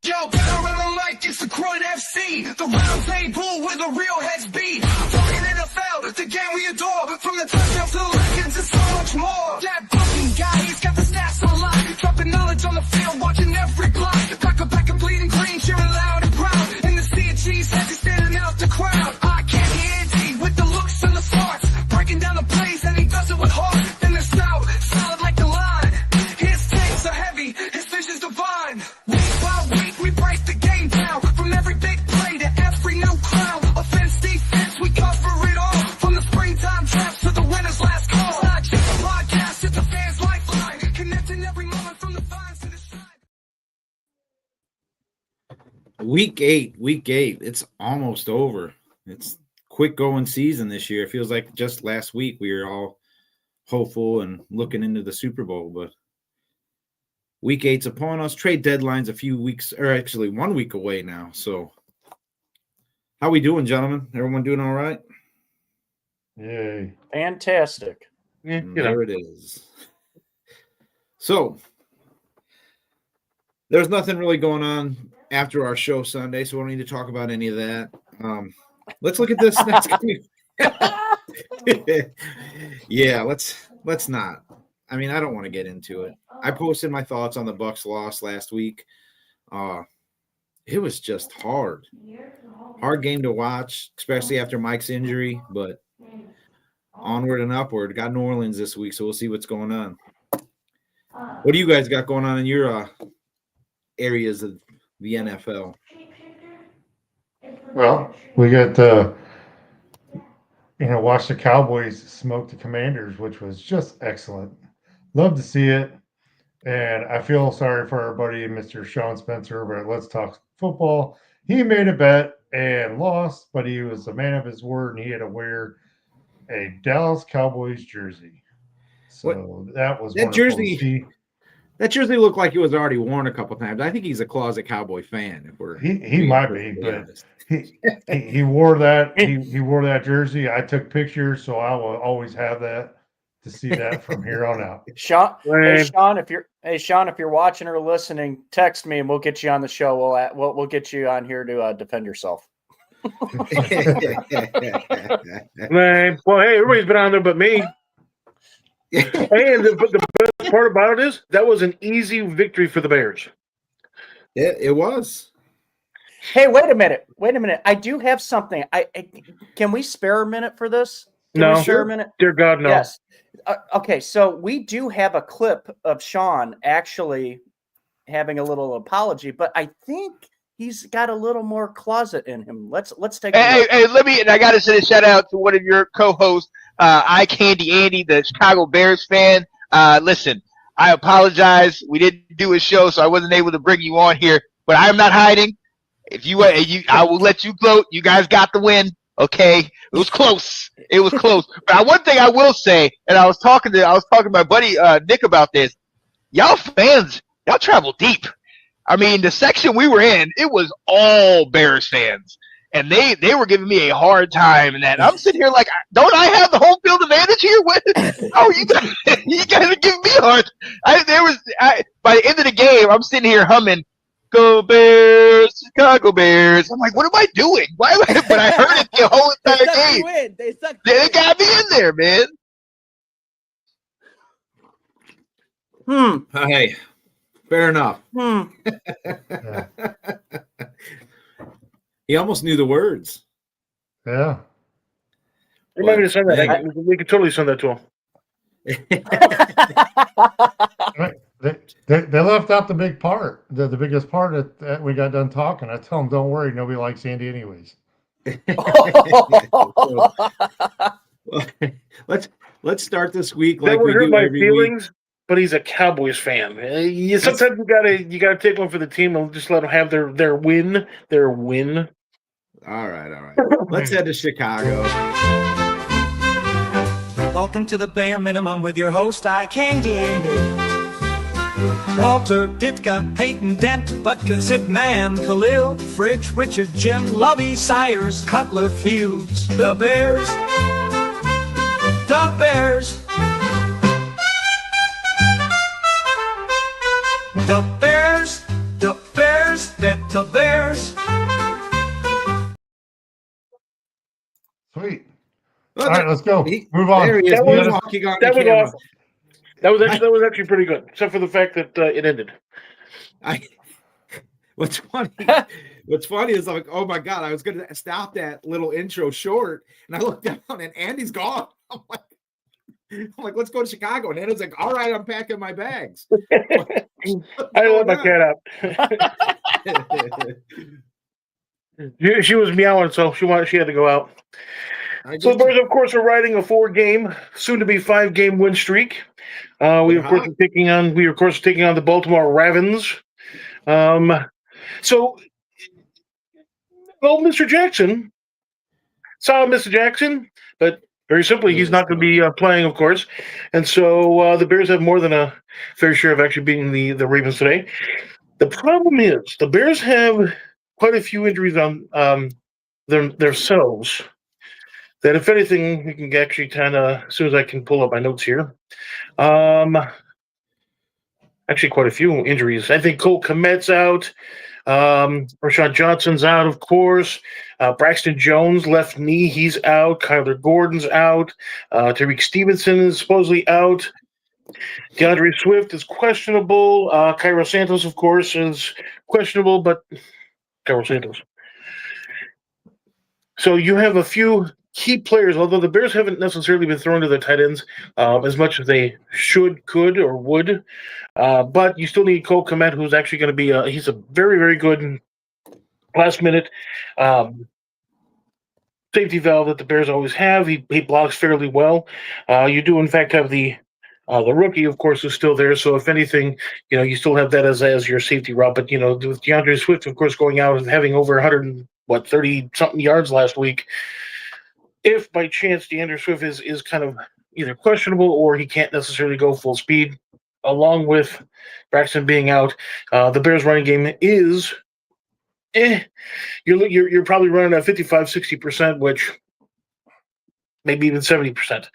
Yo, better run like it's the Croydon FC, the round table where the real heads be. Talking NFL, the game we adore. From the touchdowns to the legends and so much more. That fucking guy, he's got the stats on lock. Dropping knowledge on the field, watching every block. Back and bleeding green, cheering loud and proud. In the sea of cheese, heads he's standing out the crowd. I can't hear with the looks and the smarts. Breaking down the plays and he does it with heart. Then the stout, solid like the line. His takes are heavy, his vision's divine. Week by week, we break the game down. From every big play to every new crown. Offense, defense, we cover it all. From the springtime draft to the winner's last call. It's not just a podcast, it's a fan's lifeline. Connecting every moment from the vines to the side. Week eight. It's almost over. It's quick going season this year. It feels like just last week we were all hopeful and looking into the Super Bowl, but week 8's upon us. Trade deadline's a few weeks, or actually 1 week away now. So how we doing, gentlemen? Everyone doing all right? Yay. Fantastic. There it is. So there's nothing really going on after our show Sunday, so we don't need to talk about any of that. Let's look at this next game. Yeah, let's not. I mean, I don't want to get into it. I posted my thoughts on the Bucs loss last week. It was just hard game to watch, especially after Mike's injury, but onward and upward. Got New Orleans this week, so we'll see what's going on. What do you guys got going on in your areas of the NFL? Well, we got watch the Cowboys smoke the Commanders, which was just excellent. Love to see it. And I feel sorry for our buddy, Mr. Sean Spencer, but Let's Talk Football. He made a bet and lost, but he was a man of his word, and he had to wear a Dallas Cowboys jersey. So that was that jersey. That jersey looked like it was already worn a couple times. I think he's a closet Cowboy fan. If we're he might be, but he wore that. He wore that jersey. I took pictures, so I will always have that to see that from here on out. Sean, if you're watching or listening, text me and we'll get you on the show. We'll get you on here to defend yourself. Man, well, hey, everybody's been on there but me. And the best part about it is that was an easy victory for the Bears. Yeah, it was. Hey, wait a minute. I do have something. Can we spare a minute for this? No, spare a minute? Dear God, no. Yes. Okay, so we do have a clip of Sean actually having a little apology, but I think he's got a little more closet in him. Let's take a look. Hey, and I got to send a shout out to one of your co-hosts, I Candy Andy, the Chicago Bears fan. Listen, I apologize. We didn't do a show, so I wasn't able to bring you on here, but I'm not hiding. I will let you vote. You guys got the win. Okay, it was close. But one thing I will say, and I was talking to my buddy Nick about this. Y'all fans, y'all travel deep. I mean, the section we were in, it was all Bears fans, and they were giving me a hard time. And that I'm sitting here like, don't I have the home field advantage here? What? Oh, you guys are giving me a hard. By the end of the game, I'm sitting here humming, "Go Bears, Chicago Bears." I'm like, what am I doing? Why? But I heard it the whole entire game. They got me in there, man. Hey, fair enough. He almost knew the words. Yeah. You might be to send that. We could totally send that to him. They left out the big part, the biggest part that we got done talking. I tell them, don't worry, nobody likes Andy anyways. Let's start this week That like would we hurt do my every feelings, week. but he's a Cowboys fan. Sometimes you gotta take one for the team and just let them have their win. All right. Let's head to Chicago. Welcome to the bare minimum with your host, I Candy Andy. Walter, Ditka, Peyton, Dent, Butkus, Hitman, Khalil, Fridge, Richard, Jim, Lovey, Sires, Cutler, Fields, the Bears, the Bears, the Bears, the Bears that let's go. Move on. There he is. That was- Moonwalking on that the was camera. awesome. That was actually pretty good, except for the fact that it ended. What's funny is like, oh my God, I was going to stop that little intro short, and I looked down, and Andy's gone. I'm like, let's go to Chicago. And Andy's like, all right, I'm packing my bags. I let my cat out. She was meowing, so she had to go out. So the Bears, of course, are riding a 4-game, soon-to-be 5-game win streak. We of course are taking on the Baltimore Ravens. So, well, Mr. Jackson, but very simply, he's not going to be playing, of course. And so the Bears have more than a fair share of actually beating the Ravens today. The problem is the Bears have quite a few injuries on themselves. That, if anything, we can actually kind of, as soon as I can pull up my notes here. Actually, quite a few injuries. I think Cole Kmet's out. Rashad Johnson's out, of course. Braxton Jones, left knee, he's out. Kyler Gordon's out. Tariq Stevenson is supposedly out. DeAndre Swift is questionable. Cairo Santos, of course, is questionable, but Cairo Santos. So you have a few key players, although the Bears haven't necessarily been thrown to their tight ends as much as they should, could, or would. But you still need Cole Kmet, who's actually going to be he's a very, very good last-minute safety valve that the Bears always have. He blocks fairly well. You do, in fact, have the rookie, of course, is still there. So if anything, you still have that as your safety route. But, with DeAndre Swift, of course, going out and having over 30-something yards last week, if by chance DeAndre Swift is kind of either questionable or he can't necessarily go full speed, along with Braxton being out, the Bears running game is you're probably running at 55-60%, which maybe even 70%.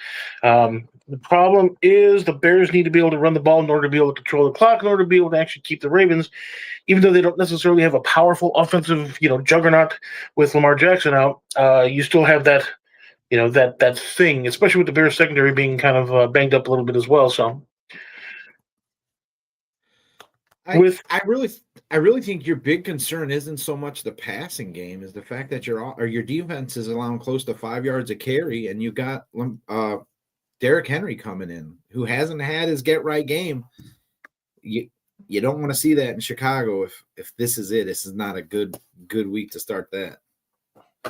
The problem is the Bears need to be able to run the ball in order to be able to control the clock, in order to be able to actually keep the Ravens, even though they don't necessarily have a powerful offensive juggernaut with Lamar Jackson out. You still have that that thing, especially with the Bears secondary being kind of banged up a little bit as well. So, I really think your big concern isn't so much the passing game, is the fact that your defense is allowing close to 5 yards a carry, and you got Derrick Henry coming in, who hasn't had his get right game. You don't want to see that in Chicago. If this is it, this is not a good week to start that.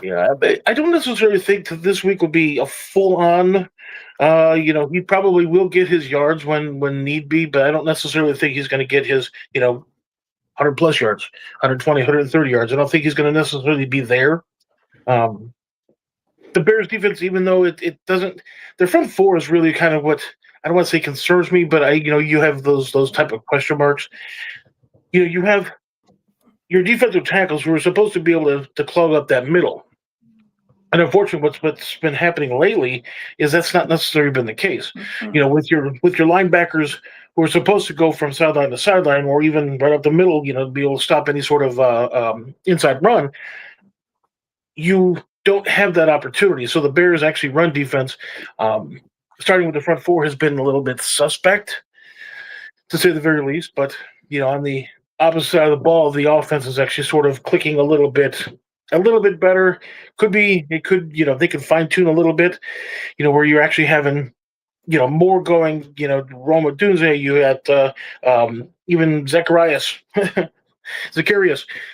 Yeah, I don't necessarily think that this week will be a full-on. He probably will get his yards when need be, but I don't necessarily think he's going to get his 100-plus yards, 120, 130 yards. I don't think he's going to necessarily be there. The Bears defense, even though it doesn't, their front four is really kind of what I don't want to say concerns me, but you have those type of question marks. You have your defensive tackles who are supposed to be able to clog up that middle. And unfortunately, what's been happening lately is that's not necessarily been the case. Mm-hmm. With your linebackers who are supposed to go from sideline to sideline, or even right up the middle, to be able to stop any sort of inside run, you don't have that opportunity. So the Bears actually run defense, starting with the front four, has been a little bit suspect, to say the very least. But on the opposite side of the ball, the offense is actually sort of clicking a little bit better. They could fine tune a little bit, where you're actually having, more going, Roma Dunze, you had even Zacharias,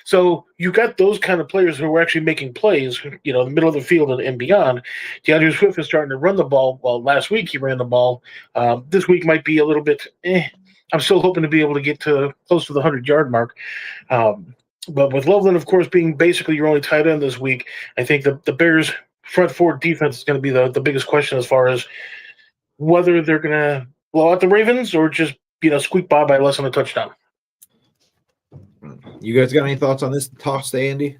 So you got those kind of players who are actually making plays, in the middle of the field and beyond. DeAndre Swift is starting to run the ball. Well, last week he ran the ball. This week might be a little bit, I'm still hoping to be able to get to close to the 100-yard mark. But with Loveland, of course, being basically your only tight end this week, I think the Bears' front four defense is going to be the biggest question as far as whether they're going to blow out the Ravens or just squeak by less than a touchdown. You guys got any thoughts on this toss, Andy?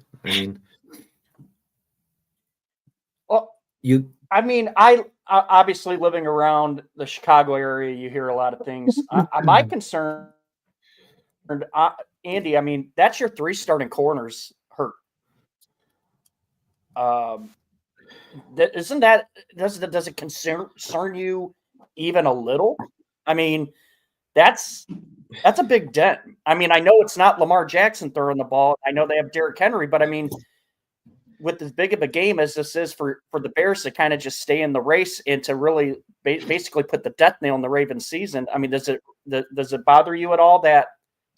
I obviously living around the Chicago area, you hear a lot of things. My concern, Andy, that's your 3 starting corners hurt. does it concern you even a little? I mean, that's a big dent. I mean, I know it's not Lamar Jackson throwing the ball. I know they have Derrick Henry, but I mean, with as big of a game as this is for the Bears to kind of just stay in the race and to really basically put the death nail in the Ravens season. I mean, does it bother you at all that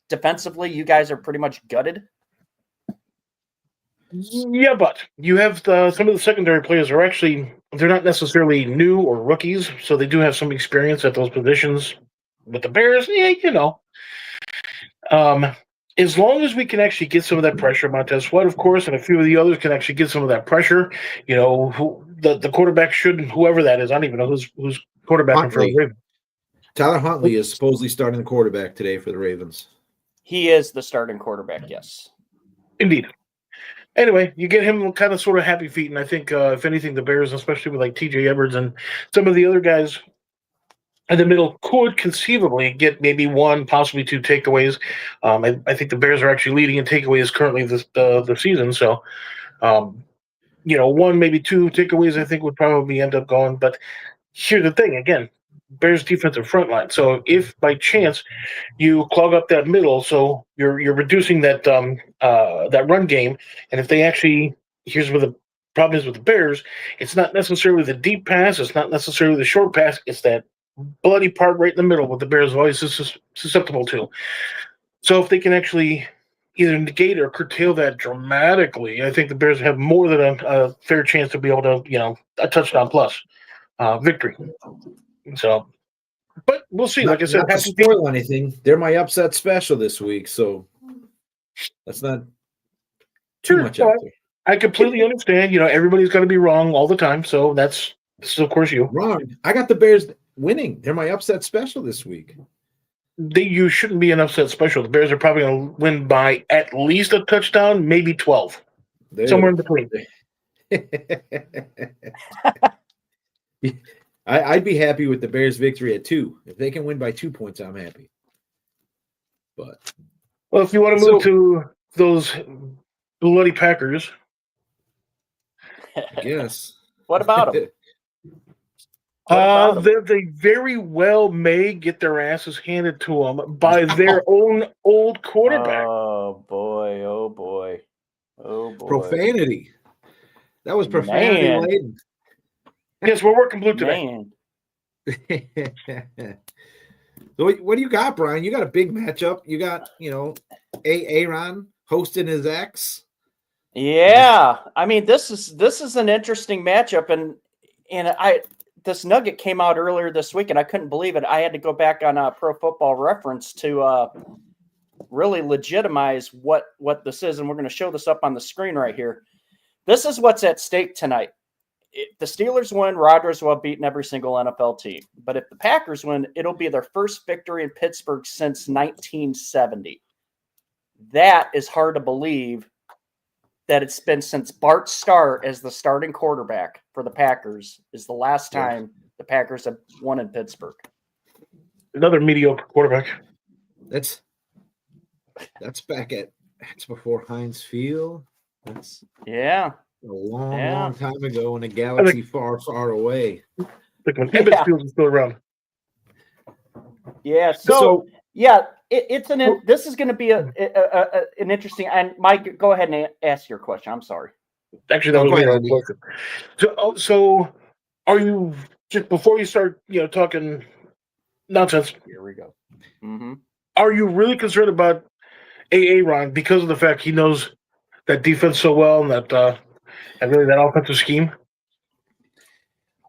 defensively you guys are pretty much gutted? Yeah, but you have some of the secondary players are actually, they're not necessarily new or rookies, so they do have some experience at those positions. With the Bears, as long as we can actually get some of that pressure, Montez Sweat, of course, and a few of the others can actually get some of that pressure, the quarterback should, whoever that is, I don't even know who's quarterbacking for the Ravens. Tyler Huntley is supposedly starting the quarterback today for the Ravens. He is the starting quarterback, yes. Indeed. Anyway, you get him kind of sort of happy feet, and I think, if anything, the Bears, especially with like T.J. Edwards and some of the other guys in the middle, could conceivably get maybe one, possibly two takeaways. I think the Bears are actually leading in takeaways currently the season, so one, maybe two takeaways I think would probably end up going. But here's the thing, again, Bears defensive front line. So if by chance you clog up that middle, so you're reducing that that run game, and if they actually, here's where the problem is with the Bears, it's not necessarily the deep pass, it's not necessarily the short pass, it's that bloody part right in the middle, what the Bears are always susceptible to. So if they can actually either negate or curtail that dramatically, I think the Bears have more than a fair chance to be able to, a touchdown plus victory. So, but we'll see. Like I said, not to spoil anything, they're my upset special this week, so that's not too much out there. I completely understand. Everybody's going to be wrong all the time, so this is of course you. Wrong. I got the Bears winning. They're my upset special this week. You shouldn't be an upset special. The Bears are probably going to win by at least a touchdown, maybe 12. Somewhere in between. I'd be happy with the Bears' victory at 2. If they can win by 2 points, I'm happy. But if you want to move to those bloody Packers, I guess. What about them? They very well may get their asses handed to them by their own old quarterback. Oh boy! Oh boy! Oh boy! Profanity. That was profanity laden. Yes, we're working blue today. So what do you got, Brian? You got a big matchup. You got, Aaron hosting his ex. Yeah, I mean this is an interesting matchup, and this nugget came out earlier this week, and I couldn't believe it. I had to go back on Pro Football Reference to really legitimize what this is, and we're going to show this up on the screen right here. This is what's at stake tonight. If the Steelers win, Rodgers will have beaten every single NFL team. But if the Packers win, it'll be their first victory in Pittsburgh since 1970. That is hard to believe that it's been since Bart Starr as the starting quarterback for the Packers is the last time the Packers have won in Pittsburgh. Another mediocre quarterback. That's before Heinz Field. That's a long time ago in a galaxy far, far away. Like when Ebbets Field is still around. Yeah. So this is going to be an interesting. And Mike, go ahead and ask your question. I'm sorry. Actually, that was my question. So, are you just before you start, talking nonsense? Here we go. Mm-hmm. Are you really concerned about Aaron because of the fact he knows that defense so well and that and really that offensive scheme?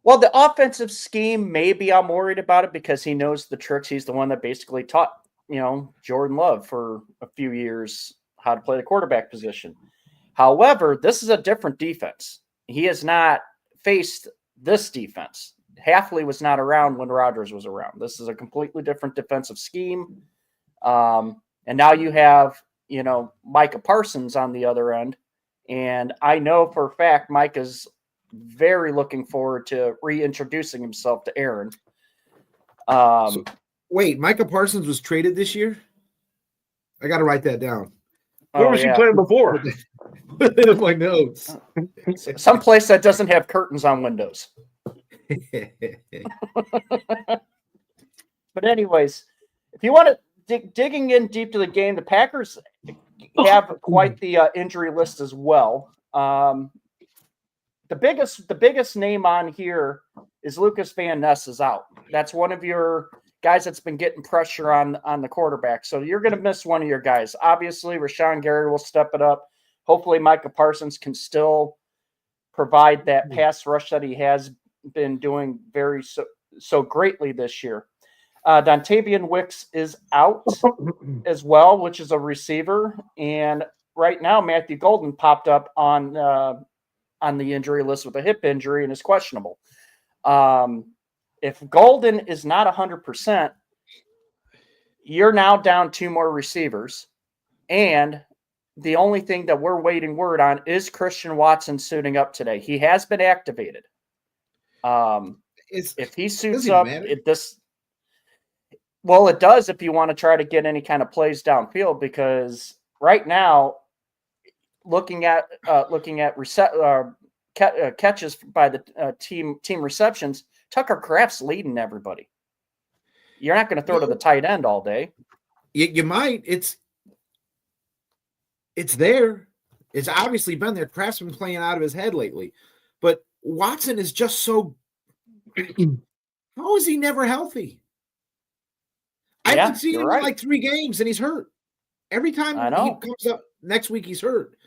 Well, the offensive scheme, maybe I'm worried about it because he knows the tricks. He's the one that basically taught, Jordan Love for a few years how to play the quarterback position. However, this is a different defense. He has not faced this defense. Hafley was not around when Rodgers was around. This is a completely different defensive scheme. And now you have, Micah Parsons on the other end. And I know for a fact Mike is very looking forward to reintroducing himself to Aaron. Wait, Micah Parsons was traded this year? I got to write that down. Where was he playing before? Put it in my notes. Someplace that doesn't have curtains on windows. But anyways, if you want to digging in deep to the game, the Packers have quite the injury list as well. The biggest name on here is Lucas Van Ness is out. That's one of your guys that's been getting pressure on the quarterback. So you're going to miss one of your guys. Obviously, Rashawn Gary will step it up. Hopefully, Micah Parsons can still provide that pass rush that he has been doing so greatly this year. Dontavian Wicks is out as well, which is a receiver. And right now, Matthew Golden popped up on the injury list with a hip injury and is questionable. If Golden is not 100%, you're now down 2 more receivers. And the only thing that we're waiting word on is Christian Watson suiting up today. He has been activated. If he suits up, it does if you want to try to get any kind of plays downfield, because right now, looking at catches by the team receptions, Tucker Kraft's leading everybody. You're not going to throw to the tight end all day. You might. It's there. It's obviously been there. Kraft's been playing out of his head lately. But Watson is just so – how is he never healthy? I haven't seen him in like 3 games, and he's hurt. Every time he comes up next week, he's hurt.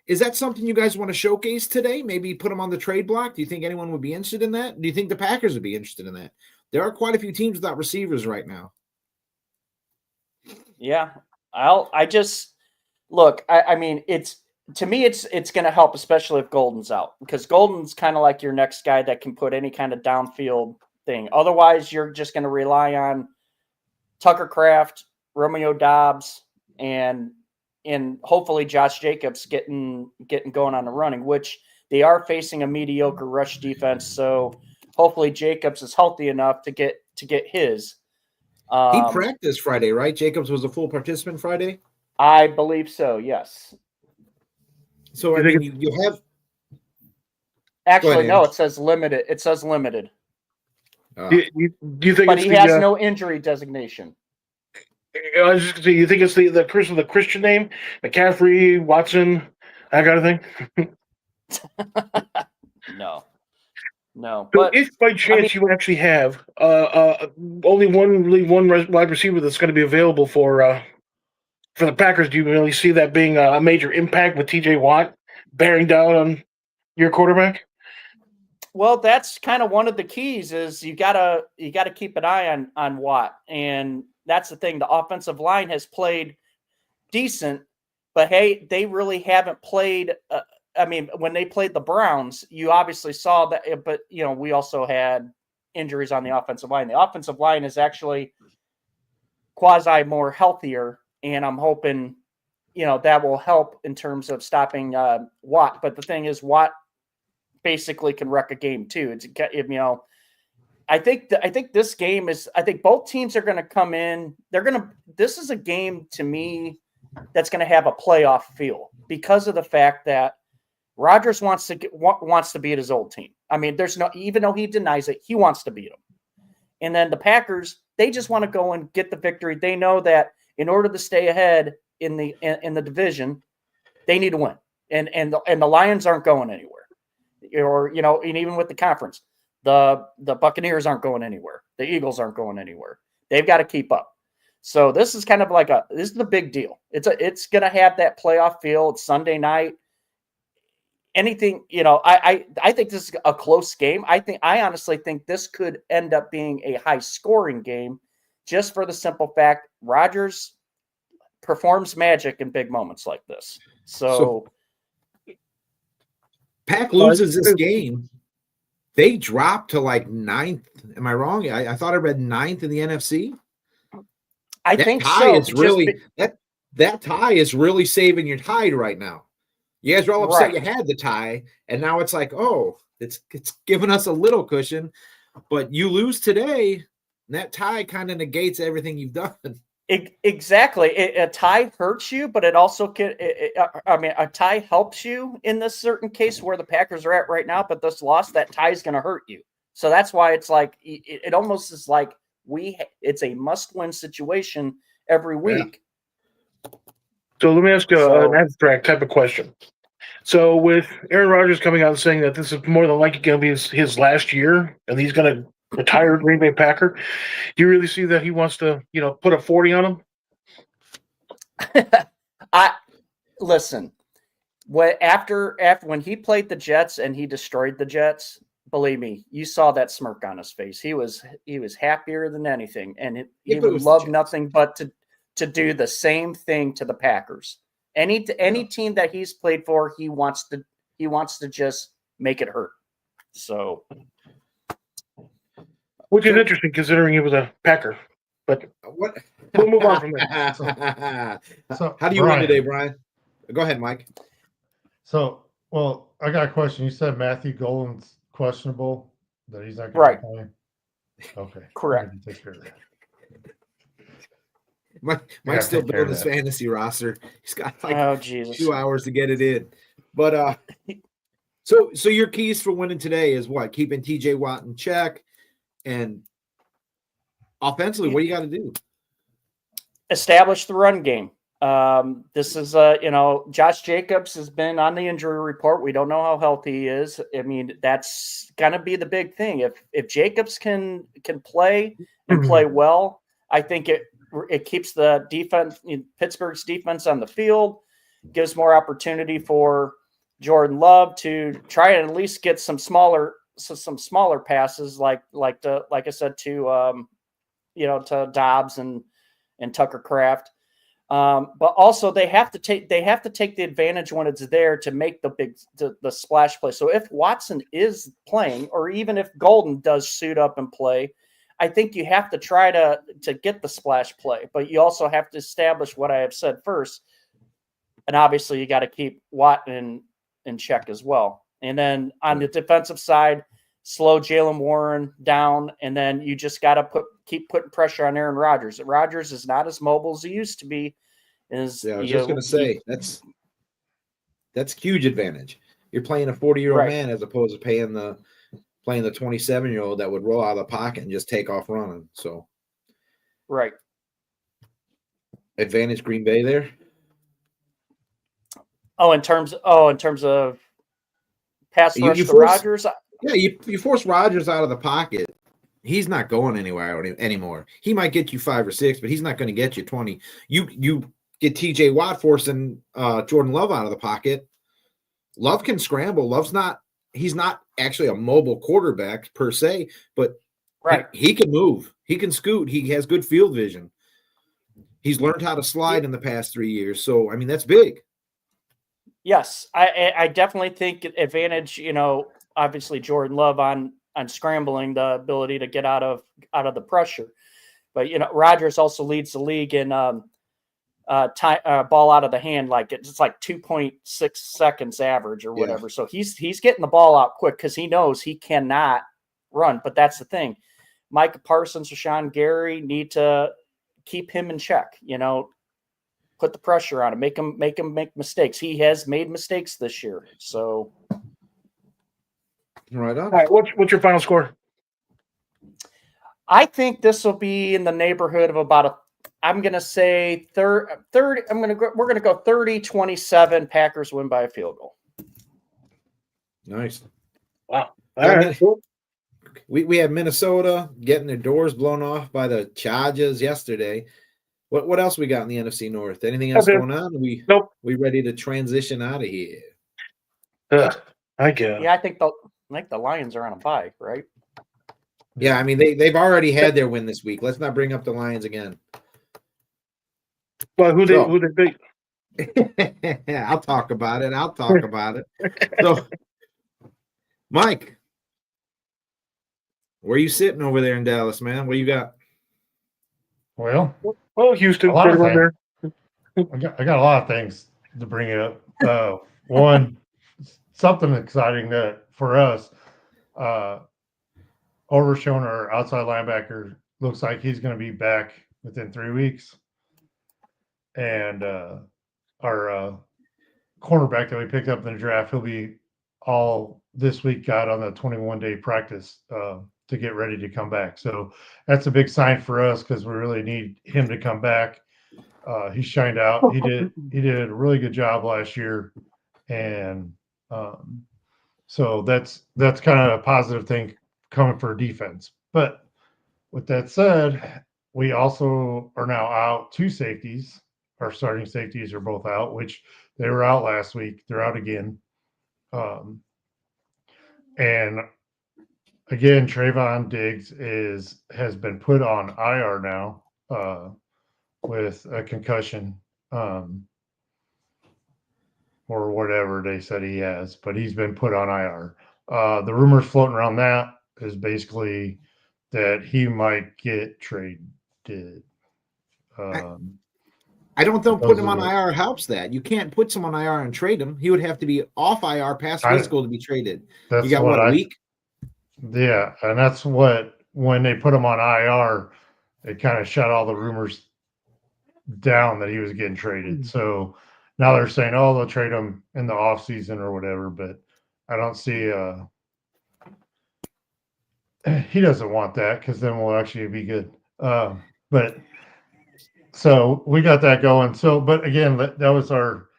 Is that something you guys want to showcase today? Maybe put him on the trade block? Do you think anyone would be interested in that? Do you think the Packers would be interested in that? There are quite a few teams without receivers right now. Yeah. I mean, it's going to help, especially if Golden's out, because Golden's kind of like your next guy that can put any kind of downfield thing. Otherwise, you're just going to rely on Tucker Kraft, Romeo Doubs, and hopefully Josh Jacobs getting going on the running, which they are facing a mediocre rush defense. So hopefully Jacobs is healthy enough to get his. He practiced Friday, right? Jacobs was a full participant Friday? I believe so, yes. So, I mean, you'll have... Actually, no, it says limited. It says limited. Do you think but he has no injury designation. I was just going to say, you think it's the person with the Christian name? McCaffrey, Watson, that kind of thing? No. But if by chance you actually have only one wide receiver that's going to be available for the Packers, do you really see that being a major impact with TJ Watt bearing down on your quarterback? Well, that's kind of one of the keys is you gotta keep an eye on Watt, and that's the thing. The offensive line has played decent, but hey, they really haven't played. When they played the Browns, you obviously saw that, but we also had injuries on the offensive line. The offensive line is actually quasi more healthier, and I'm hoping that will help in terms of stopping Watt. But the thing is, Watt basically can wreck a game too. I think this game is. I think both teams are going to come in. This is a game to me that's going to have a playoff feel because of the fact that Rodgers wants to beat his old team. I mean, even though he denies it, he wants to beat them. And then the Packers, they just want to go and get the victory. They know that in order to stay ahead in the division, they need to win. And the Lions aren't going anywhere. And even with the conference, the Buccaneers aren't going anywhere. The Eagles aren't going anywhere. They've got to keep up. So this is kind of like this is the big deal. It's going to have that playoff feel. It's Sunday night. Anything, I think this is a close game. I honestly think this could end up being a high scoring game just for the simple fact Rodgers performs magic in big moments like this. So Pack loses this game. They drop to like 9th. Am I wrong? I thought I read 9th in the NFC. I think so. That tie is really saving your tide right now. You guys are all upset you had the tie, and now it's like, it's giving us a little cushion. But you lose today, and that tie kind of negates everything you've done. Exactly. A tie hurts you, but it also can. A tie helps you in this certain case where the Packers are at right now. But this loss, that tie is going to hurt you. So that's why it's like it almost is like it's a must-win situation every week. So let me ask you an abstract type of question. So with Aaron Rodgers coming out and saying that this is more than likely going to be his last year, and he's going to retire Green Bay Packer, do you really see that he wants to, put a 40 on him? Listen. When he played the Jets and he destroyed the Jets, believe me, you saw that smirk on his face. He was happier than anything, and he would love nothing but to do the same thing to the Packers. Any team that he's played for, he wants to just make it hurt. So, which is interesting considering he was a Packer. But what? We'll move on from there. So how do you win today, Brian? Go ahead, Mike. So, well, I got a question. You said Matthew Golden's questionable, that he's not going to play. Okay, correct. Take care of that. Mike's still building his fantasy roster. He's got 2 hours to get it in. But so your keys for winning today is what? Keeping TJ Watt in check, and offensively, what do you got to do? Establish the run game. This is Josh Jacobs has been on the injury report. We don't know how healthy he is. I mean, that's gonna be the big thing. If Jacobs can play and play well, I think it keeps the defense, Pittsburgh's defense on the field, gives more opportunity for Jordan Love to try and at least get some smaller passes like I said to Dobbs and Tucker Kraft. But also they have to take the advantage when it's there to make the splash play. So if Watson is playing, or even if Golden does suit up and play, I think you have to try to get the splash play, but you also have to establish what I have said first. And obviously you got to keep Watt in check as well. And then on the defensive side, slow Jaylen Warren down. And then you just got to keep putting pressure on Aaron Rodgers. Rodgers is not as mobile as he used to be. I was just going to say that's huge advantage. You're playing a 40-year-old man as opposed to playing the 27-year-old that would roll out of the pocket and just take off running. So, right. Advantage Green Bay there. In terms of pass rush to Rodgers. Yeah, you force Rodgers out of the pocket. He's not going anywhere anymore. He might get you 5 or 6, but he's not going to get you 20. You get TJ Watt forcing Jordan Love out of the pocket. Love can scramble. He's not actually a mobile quarterback per se, but he can move. He can scoot. He has good field vision. He's learned how to slide in the past 3 years. So, I mean, that's big. Yes, I definitely think advantage, obviously Jordan Love on scrambling, the ability to get out of the pressure. But, Rodgers also leads the league in ball out of the hand, like it's like 2.6 seconds average or whatever. So he's getting the ball out quick because he knows he cannot run. But that's the thing. Micah Parsons, Rashawn Gary need to keep him in check, put the pressure on him, make him make mistakes. He has made mistakes this year. So right on. All right, what's your final score? I think this will be in the neighborhood of about I'm going to say 30. We're going to go 30-27. Packers win by a field goal. Nice. Wow. All right. Cool. We had Minnesota getting their doors blown off by the Chargers yesterday. What else we got in the NFC North? Anything else going on? Nope. We ready to transition out of here? I guess. Yeah, I think the Lions are on a bye, right? Yeah, I mean they've already had their win this week. Let's not bring up the Lions again. Well, who they beat? I'll talk about it. So, Mike, where are you sitting over there in Dallas, man? What do you got? Well, Houston. I got a lot of things to bring up. One, something exciting that for us, Overshown, our outside linebacker, looks like he's going to be back within 3 weeks. and our cornerback that we picked up in the draft, he'll be all this week got on the 21-day practice to get ready to come back. So that's a big sign for us because we really need him to come back. He shined out. He did a really good job last year, and so that's kind of a positive thing coming for defense. But with that said, we also are now out 2 safeties. Our starting safeties are both out, which they were out last week. They're out again. And again, Trayvon Diggs has been put on IR now with a concussion or whatever they said he has, but he's been put on IR. The rumors floating around that is basically that he might get traded. I don't think putting him on IR helps that. You can't put someone on IR and trade him. He would have to be off IR past physical to be traded. You got what, a week? Yeah, and that's what, when they put him on IR, it kind of shut all the rumors down that he was getting traded. So now they're saying, oh, they'll trade him in the off season or whatever, but I don't see he doesn't want that because then we'll actually be good. But so we got that going. So, but again, that was our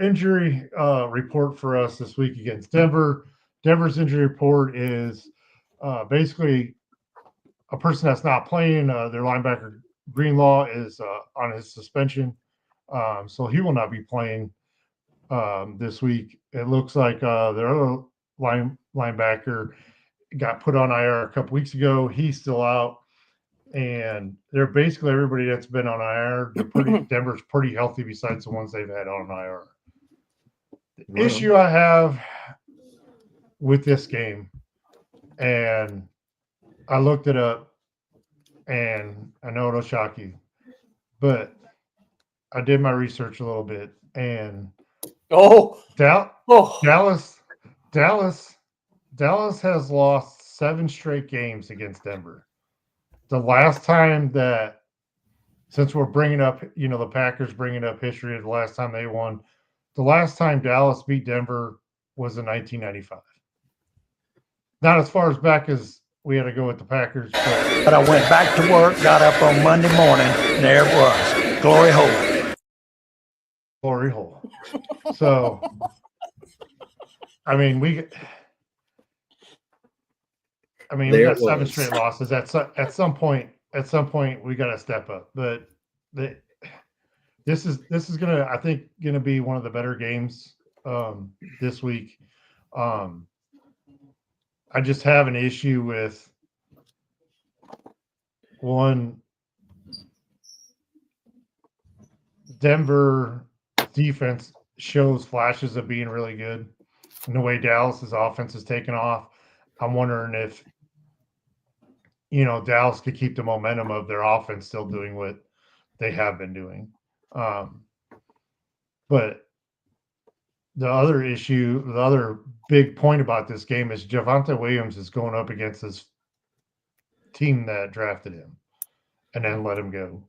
injury report for us this week against Denver. Denver's injury report is basically a person that's not playing. Their linebacker Greenlaw is on his suspension, so he will not be playing this week. It looks like their other linebacker got put on IR a couple weeks ago. He's still out. And they're basically everybody that's been on IR. Denver's pretty healthy besides the ones they've had on IR. The issue I have with this game, and I looked it up, and I know it'll shock you, but I did my research a little bit, and Dallas has lost 7 straight games against Denver. The last time that, since we're bringing up, the Packers bringing up history of the last time they won, the last time Dallas beat Denver was in 1995. Not as far as back as we had to go with the Packers. But I went back to work, got up on Monday morning, and there it was. Glory hole. Glory hole. So, I mean, we got 7 straight losses. At some point, we got to step up. But this is gonna, I think, gonna be one of the better games this week. I just have an issue with one. Denver defense shows flashes of being really good, and the way Dallas's offense is taken off, I'm wondering if Dallas could keep the momentum of their offense still doing what they have been doing. But the other big point about this game is Javonte Williams is going up against his team that drafted him and then let him go.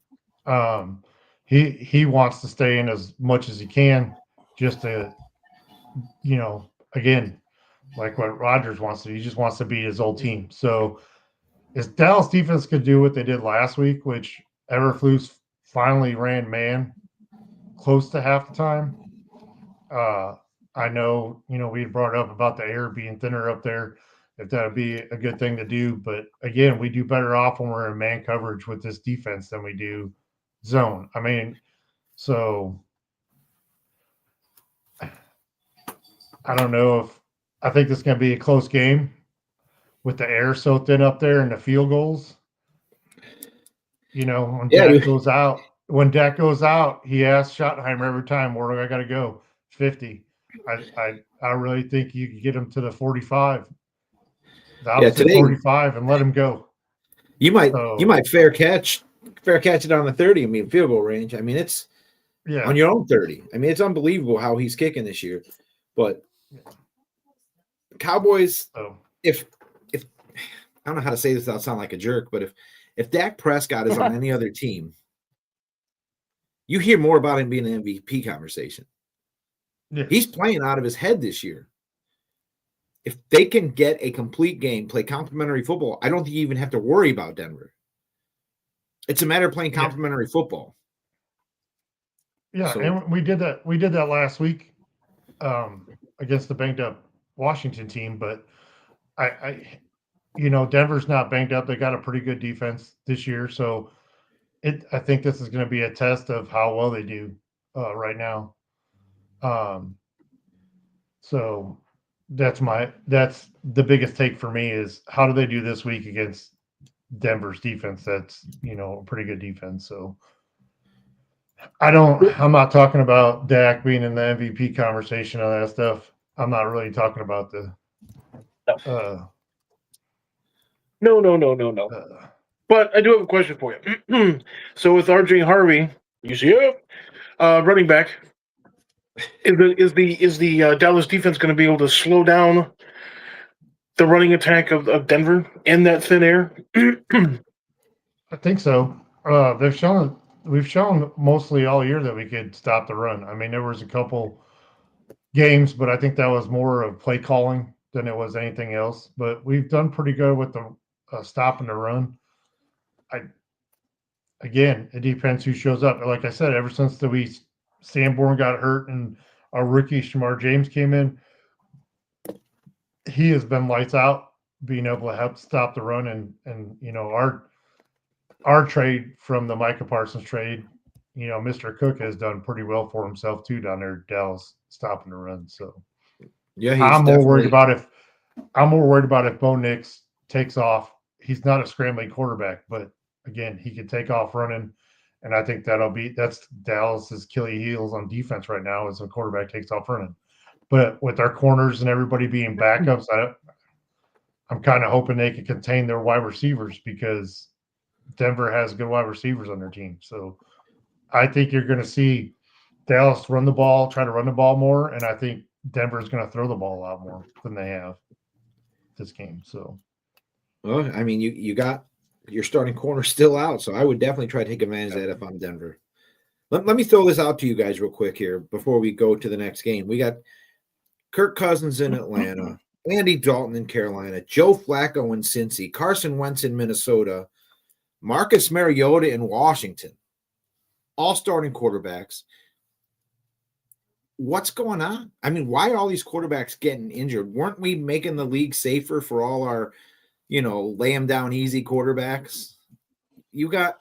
He wants to stay in as much as he can just to, again, like what Rodgers wants to do. He just wants to beat his old team. So if Dallas defense could do what they did last week, which Eberflus finally ran man close to half the time. I know, we had brought up about the air being thinner up there, if that would be a good thing to do. But again, we do better off when we're in man coverage with this defense than we do zone. So I don't know if I think this is going to be a close game with the air so thin up there and the field goals. When Dak goes out, he asks Schottenheimer every time, where do I got to go? 50. I really think you could get him to the 45. Today, 45 and let him go. You might fair catch it on the 30. Field goal range. It's on your own 30. It's unbelievable how he's kicking this year. But Cowboys, if I don't know how to say this without sounding like a jerk, but if Dak Prescott is on any other team, you hear more about him being an MVP conversation. Yeah. He's playing out of his head this year. If they can get a complete game, play complementary football, I don't think you even have to worry about Denver. It's a matter of playing complementary football. Yeah, So- and we did that. We did that last week against the banged up Washington team. But I Denver's not banged up. They got a pretty good defense this year, so I think this is going to be a test of how well they do right now. So that's the biggest take for me is how do they do this week against Denver's defense? That's a pretty good defense. So I'm not talking about Dak being in the MVP conversation and that stuff. I'm not really talking about the No. But I do have a question for you. So with RJ Harvey, UCF, running back, is the Dallas defense going to be able to slow down the running attack of Denver in that thin air? I think so. We've shown mostly all year that we could stop the run. I mean, there was a couple games, but I think that was more of play calling than it was anything else. But we've done pretty good with the stopping the run. Again, it depends who shows up. Like I said, ever since Sanborn got hurt and our rookie Shamar James came in, he has been lights out, being able to help stop the run. And our trade from the Micah Parsons trade, Mr. Cook has done pretty well for himself too down there in Dallas, stopping the run. So yeah, I'm more worried about if Bo Nix takes off. He's not a scrambling quarterback, but again, he can take off running, and I think that's Dallas's Achilles heels on defense right now is a quarterback takes off running. But with our corners and everybody being backups, I'm kind of hoping they can contain their wide receivers because Denver has good wide receivers on their team. So I think you're going to see Dallas try to run the ball more, and I think Denver is going to throw the ball a lot more than they have this game. So, well, I mean, you got your starting corner still out, so I would definitely try to take advantage of that if I'm Denver. Let me throw this out to you guys real quick here before we go to the next game. We got Kirk Cousins in Atlanta, Andy Dalton in Carolina, Joe Flacco in Cincy, Carson Wentz in Minnesota, Marcus Mariota in Washington, all starting quarterbacks. What's going on? I mean, why are all these quarterbacks getting injured? Weren't we making the league safer for all our, lay them down easy quarterbacks? You got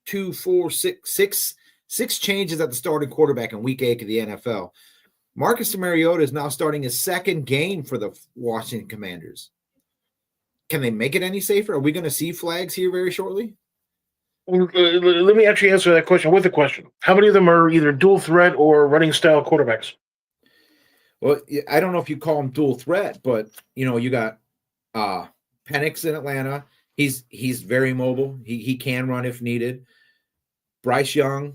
2, 4, 6 changes at the starting quarterback in week 8 of the NFL. Marcus Mariota is now starting his second game for the Washington Commanders. Can they make it any safer? Are we going to see flags here very shortly? Let me actually answer that question with a question. How many of them are either dual threat or running style quarterbacks? Well, I don't know if you call him dual threat, but you got Penix in Atlanta. He's very mobile. He can run if needed. Bryce Young,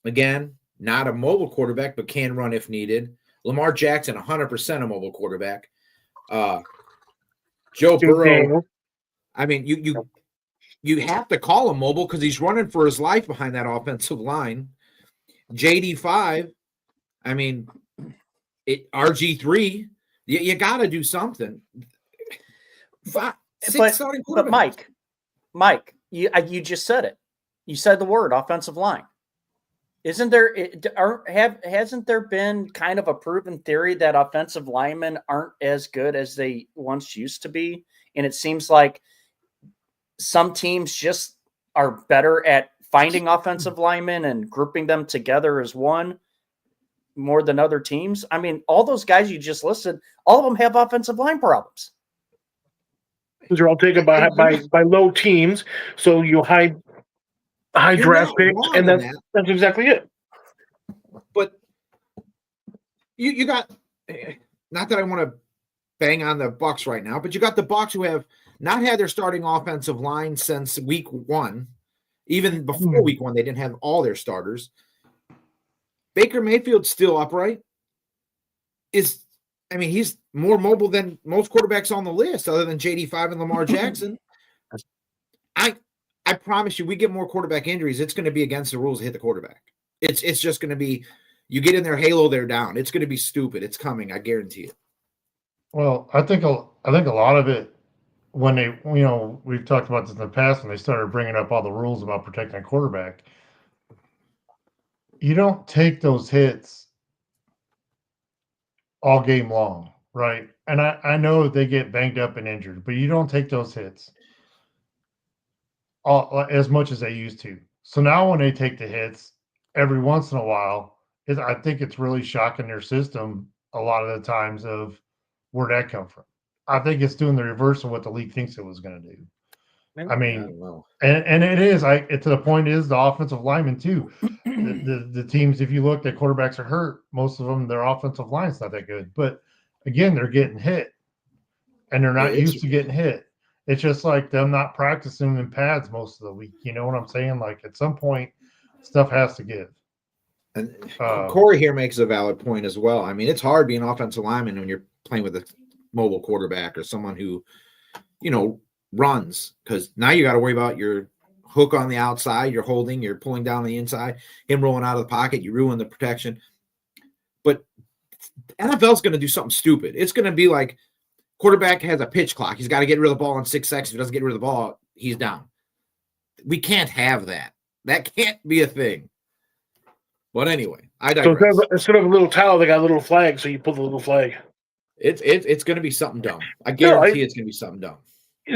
again, not a mobile quarterback, but can run if needed. Lamar Jackson, 100% a mobile quarterback. Joe Burrow. I mean, you have to call him mobile because he's running for his life behind that offensive line. JD5, I mean, RG3, you got to do something. But Mike, you just said it. You said the word offensive line. Isn't there? Hasn't there been kind of a proven theory that offensive linemen aren't as good as they once used to be? And it seems like some teams just are better at finding offensive linemen and grouping them together as one more than other teams. I mean, all those guys you just listed, all of them have offensive line problems. These are all taken by low teams, so you hide draft picks, and that's exactly it. But you got, not that I want to bang on the Bucs right now, but you got the Bucs who have not had their starting offensive line since week 1. Even before week 1, they didn't have all their starters. Baker Mayfield's still upright. He's more mobile than most quarterbacks on the list, other than JD5 and Lamar Jackson. I promise you, we get more quarterback injuries. It's going to be against the rules to hit the quarterback. It's just going to be, you get in their halo, they're down. It's going to be stupid. It's coming. I guarantee it. Well, I think a lot of it, when they, we've talked about this in the past, when they started bringing up all the rules about protecting a quarterback, you don't take those hits all game long, right? And I know they get banged up and injured, but you don't take those hits as much as they used to. So now when they take the hits every once in a while, I think it's really shocking their system a lot of the times of where'd that come from. I think it's doing the reverse of what the league thinks it was going to do. I mean, I don't know. and it is. To the point is the offensive linemen too. The teams, if you look, their quarterbacks are hurt. Most of them, their offensive line's not that good. But again, they're getting hit, and they're not used to getting hit. It's just like them not practicing in pads most of the week. You know what I'm saying? Like at some point, stuff has to give. And Corey here makes a valid point as well. I mean, it's hard being an offensive lineman when you're playing with a mobile quarterback or someone who, runs, because now you got to worry about your hook on the outside, you're holding, you're pulling down the inside, him rolling out of the pocket, you ruin the protection. But NFL's going to do something stupid. It's going to be like quarterback has a pitch clock. He's got to get rid of the ball in 6 seconds. If he doesn't get rid of the ball, he's down. We can't have that. That can't be a thing. But anyway, I digress. So instead of a little towel, they got a little flag, so you pull the little flag. It's going to be something dumb. I guarantee it's going to be something dumb.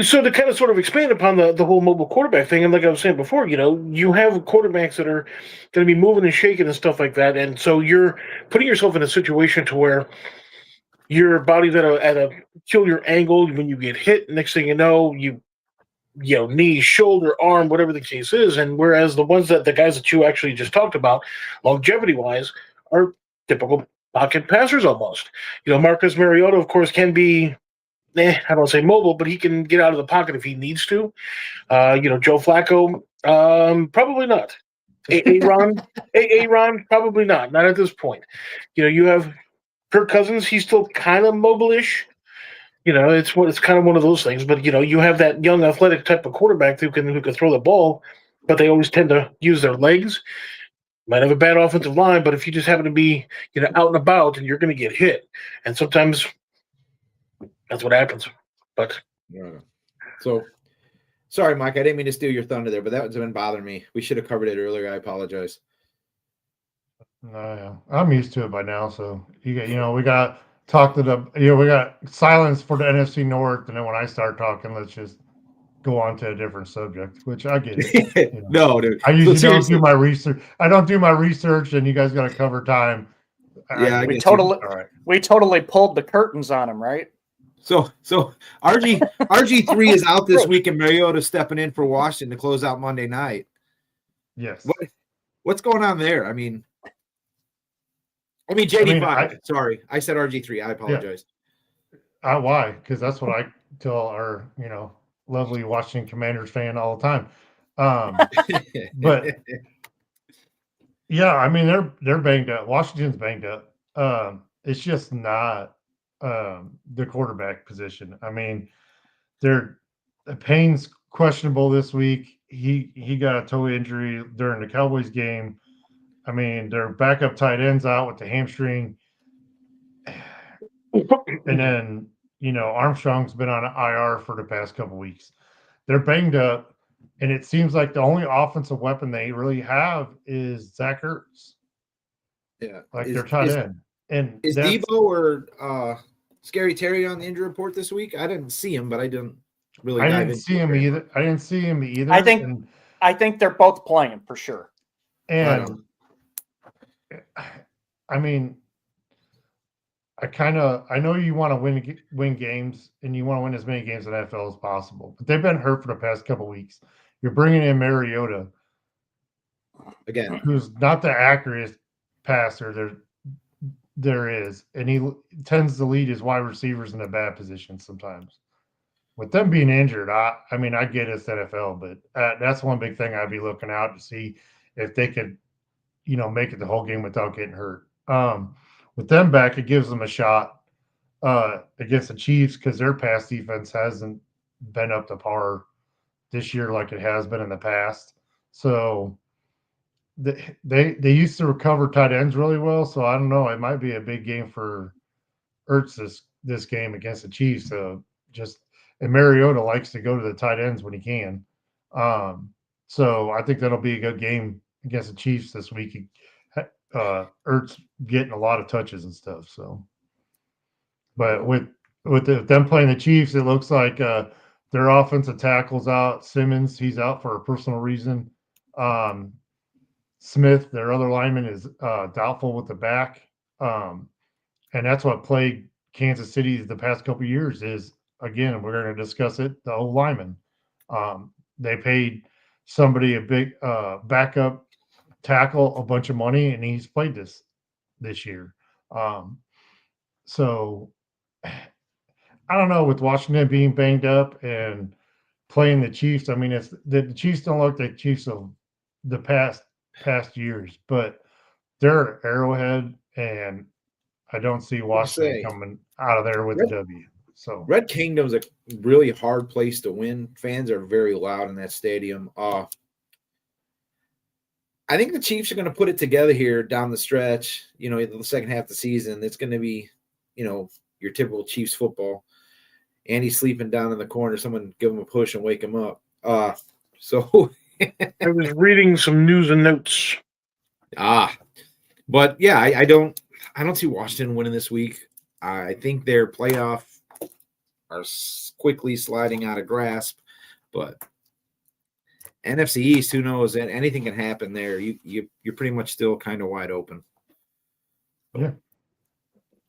So to kind of sort of expand upon the whole mobile quarterback thing, and like I was saying before, you have quarterbacks that are going to be moving and shaking and stuff like that, and so you're putting yourself in a situation to where your body's at a peculiar angle when you get hit. Next thing you know, knee, shoulder, arm, whatever the case is, and whereas the guys that you actually just talked about, longevity-wise, are typical pocket passers almost. Marcus Mariota, of course, can be. I don't say mobile, but he can get out of the pocket if he needs to. Joe Flacco, probably not. Aaron, probably not. Not at this point. You have Kirk Cousins. He's still kind of mobile-ish. It's kind of one of those things. But you have that young, athletic type of quarterback who can throw the ball, but they always tend to use their legs. Might have a bad offensive line, but if you just happen to be out and about, and you're going to get hit, and sometimes. That's what happens. But so sorry, Mike. I didn't mean to steal your thunder there, but that's been bothering me. We should have covered it earlier. I apologize. No, I'm used to it by now. So we got talked to we got silence for the NFC North, and then when I start talking, let's just go on to a different subject, which I get it. No, dude. I usually don't do my research. I don't do my research, and you guys got to cover time. Yeah, we totally pulled the curtains on him, right? So RG3 is out this week, and Mariota stepping in for Washington to close out Monday night. Yes. What's going on there? I mean JD5. Sorry, I said RG3. I apologize. Yeah. Why? Because that's what I tell our lovely Washington Commanders fan all the time. But yeah, I mean they're banged up. Washington's banged up. It's just not the quarterback position. I mean, Payne's questionable this week. He got a toe injury during the Cowboys game. I mean, their backup tight end's out with the hamstring. And then, Armstrong's been on IR for the past couple weeks. They're banged up, and it seems like the only offensive weapon they really have is Zach Ertz. Yeah. Like their tight end. And is Debo or Scary Terry on the injury report this week? I didn't see him, but I didn't really. I didn't see him either. I think they're both playing for sure. And I mean, I know you want to win games, and you want to win as many games in the NFL as possible. But they've been hurt for the past couple of weeks. You're bringing in Mariota again, who's not the accurate passer there is, and he tends to lead his wide receivers in a bad position sometimes. With them being injured, I get it's NFL, but that's one big thing I'd be looking out to see if they could, make it the whole game without getting hurt. With them back, it gives them a shot against the Chiefs because their pass defense hasn't been up to par this year like it has been in the past. So they used to recover tight ends really well. So I don't know. It might be a big game for Ertz this game against the Chiefs. And Mariota likes to go to the tight ends when he can. So I think that'll be a good game against the Chiefs this week. Ertz getting a lot of touches and stuff. So, but with them playing the Chiefs, it looks like their offensive tackle's out. Simmons, he's out for a personal reason. Smith, their other lineman, is doubtful with the back. And that's what plagued Kansas City the past couple of years is, again, we're going to discuss it, the old lineman. They paid somebody a big backup tackle a bunch of money, and he's played this year. So I don't know, with Washington being banged up and playing the Chiefs. I mean, it's the Chiefs don't look like Chiefs of the past years, but they're at Arrowhead, and I don't see Washington coming out of there with a W. So Red Kingdom's a really hard place to win. Fans are very loud in that stadium. I think the Chiefs are going to put it together here down the stretch. You know, the second half of the season, it's going to be, you know, your typical Chiefs football. Andy's sleeping down in the corner. Someone give him a push and wake him up. So I was reading some news and notes. But yeah, I don't see Washington winning this week. I think their playoff are quickly sliding out of grasp, but NFC East, who knows? Anything can happen there. You're pretty much still kind of wide open. Yeah,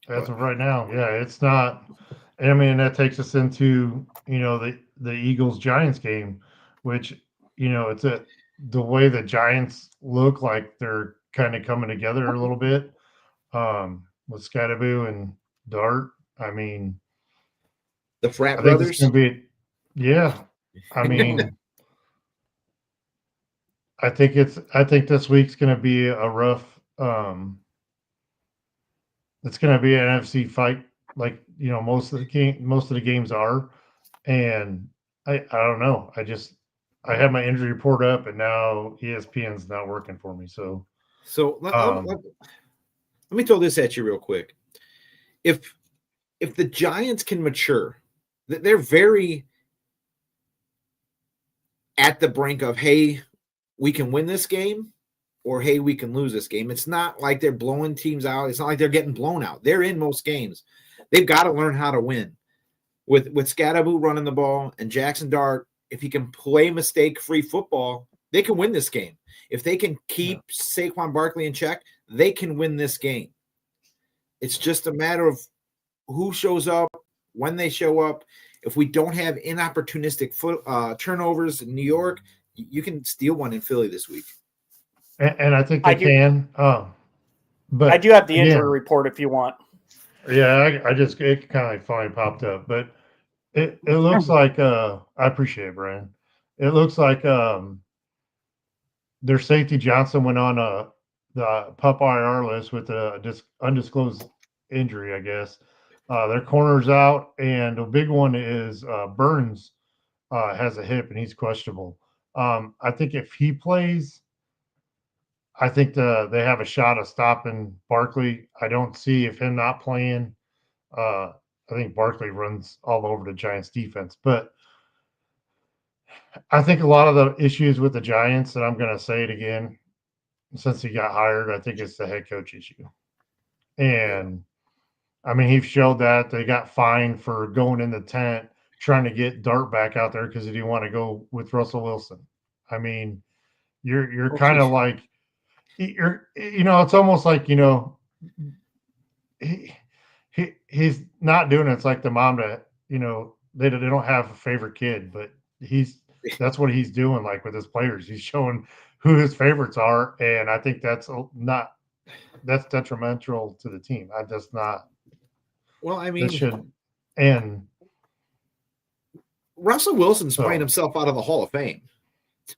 as of right now, yeah, it's not. I mean, that takes us into, you know, the Eagles-Giants game, which, you know, it's the way the Giants look like they're kind of coming together a little bit with Scadaboo and Dart. I mean, the Frat Brothers. It's gonna be, yeah. I mean, I think this week's going to be a rough. It's going to be an NFC fight, like, you know, most of the games are, and I don't know. I have my injury report up, and now ESPN's not working for me. So let me throw this at you real quick. If the Giants can mature, they're very at the brink of, hey, we can win this game, or hey, we can lose this game. It's not like they're blowing teams out. It's not like they're getting blown out. They're in most games. They've got to learn how to win. With Scadaboo running the ball and Jackson Dart, if he can play mistake-free football, they can win this game. If they can keep Saquon Barkley in check, they can win this game. It's just a matter of who shows up, when they show up. If we don't have inopportunistic turnovers in New York, you can steal one in Philly this week. And I think they can. But I do have the injury report if you want. Yeah, it kind of finally popped up, but it looks like I appreciate it, Brian. It looks like their safety Johnson went on the PUP IR list with a undisclosed injury, I guess. Their corner's out, and the big one is Burns has a hip, and he's questionable. I think if he plays, I think they have a shot of stopping Barkley. I don't see if him not playing. I think Barkley runs all over the Giants defense, but I think a lot of the issues with the Giants, and I'm going to say it again, since he got hired, I think it's the head coach issue. And I mean, he showed that they got fined for going in the tent trying to get Dart back out there because he didn't want to go with Russell Wilson. I mean, you're kind of like, it's almost like, he's not doing it. It's like the mom that, they don't have a favorite kid, but that's what he's doing. Like with his players, he's showing who his favorites are. And I think that's detrimental to the team. That's not. Well, I mean, and Russell Wilson's playing himself out of the Hall of Fame.